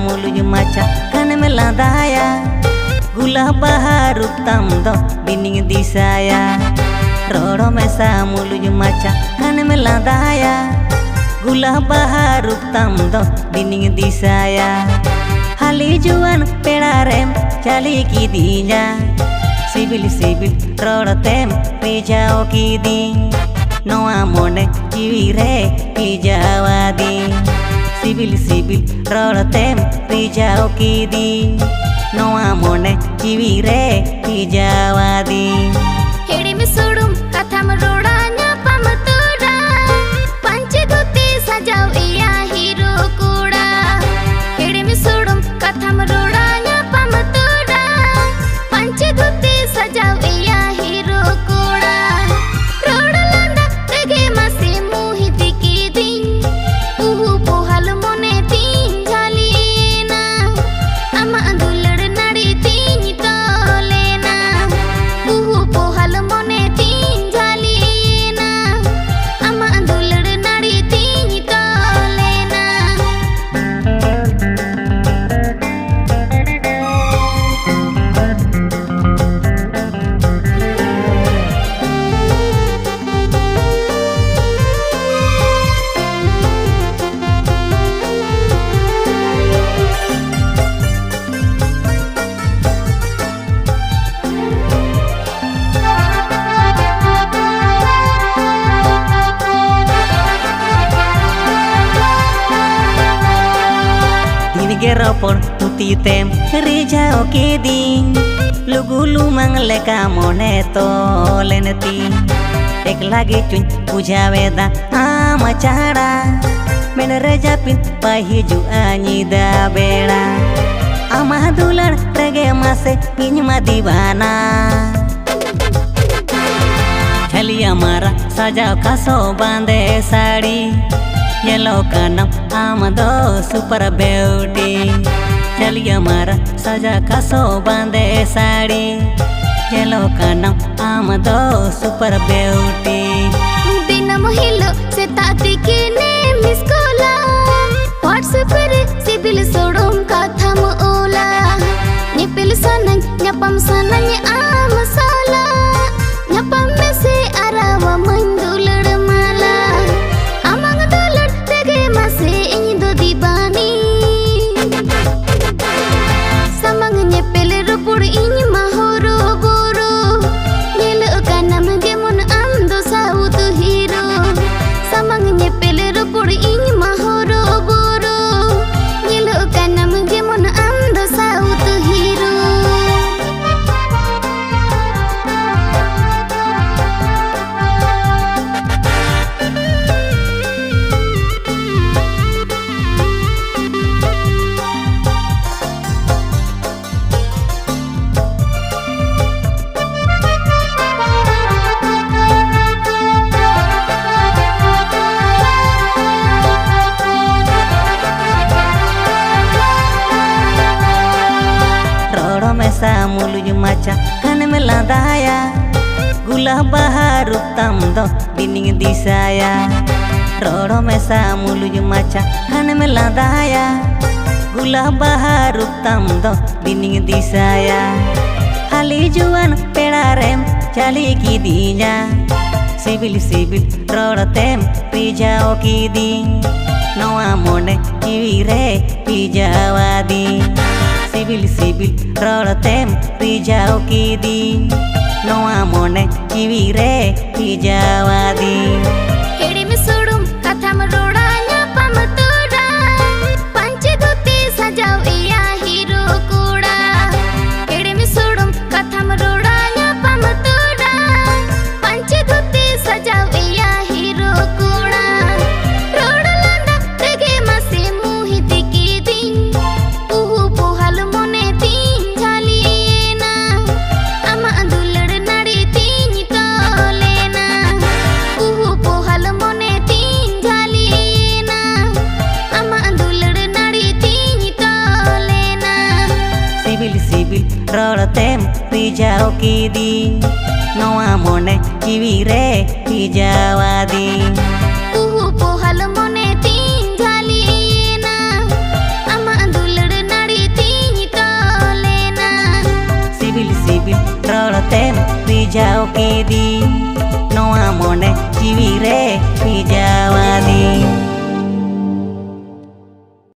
Muluj maca kan meladaya gula baharu tamdo bining disaya roro mesa muluj maca kan meladaya gula baharu tamdo bining disaya hali juan pedarem chali ki dinya sibil sibil roro tem pijao ki di noa mone jiwire pijawadi sibil sibil roro tem pijao ki di noa mone jiwire pijawadi हेड़े में सोडुम कथम रोड़ा न्यापम तोड़ा पंच धोती सजाओ या hero कूड़ा हेड़े में सोडुम कथम रोड़ा न्यापम तोड़ा पंच धोती सजाओ या हीरो कूड़ा रोड़ा लंदा तगे मसे मुहि दिकी दिन उहु पोहल मोने तीन झालीना अमा दुलड़ नड़ी तीन तोलेना उहु पोहल मोने तीन झालीना अमा दुलड़ नड़ी तीन तोलेना Geropor tuti tem rijao ki ding lugulu mangle ka moneto leneti ek lagi cuñ pujaweda ama cara men reja pin pahiju ani da bela ama dular rege mase inyma divana chali amara sajao kaso bande sari yellow kanam amado super beauty chali amara saja kaso bande sari yellow kanam amado super beauty बिना महिलो से ताती के ने मिसकोला WhatsApp पर CIBIL सोडुम कथम ओला nipple सनन न्यापम सनन आम साला न्यापम में से अरावा मंदुलड़ माला अमंग दुलड़ तगे मसे इंदो दीवानी समंग निपिल रुपुड़ इंज mahoro boro nyelo kanam gemon amdo saut hero samang nyepel rupur inj mahoro boro nyelo kanam gemon amdo saut hero mesa muluj maca kan meladaya gula baharu tamdo bining disaya roro mesa muluj maca kan meladaya gula baharu tamdo bining disaya hali juan pedarem chali ki dinya sibil sibil roro tem pijao ki di noa mone jiwire pijawadi sibil sibil roro tem pijao ki di noa mone jiwire pijawadi हेड़े में सोडुम कथम रोड़ा न्यापम तोड़ा पंच धोती सजाओ या hero कूड़ा हेड़े में सोडुम कथम रोड़ा न्यापम तोड़ा पंच धोती सजाओ या हीरो कूड़ा रोड़ा लंदा तगे मसे मुहि दिकी दिन उहु कीदी नवा मोने जीवी रे भिजावादी उहु पोहल मोने तीन झालीना अमा दुलड़ नाड़ी तीन तोलेना सिबिल सिबिल रड़तेम भिजाओ कीदी नवा मोने जीवी रे भिजावादी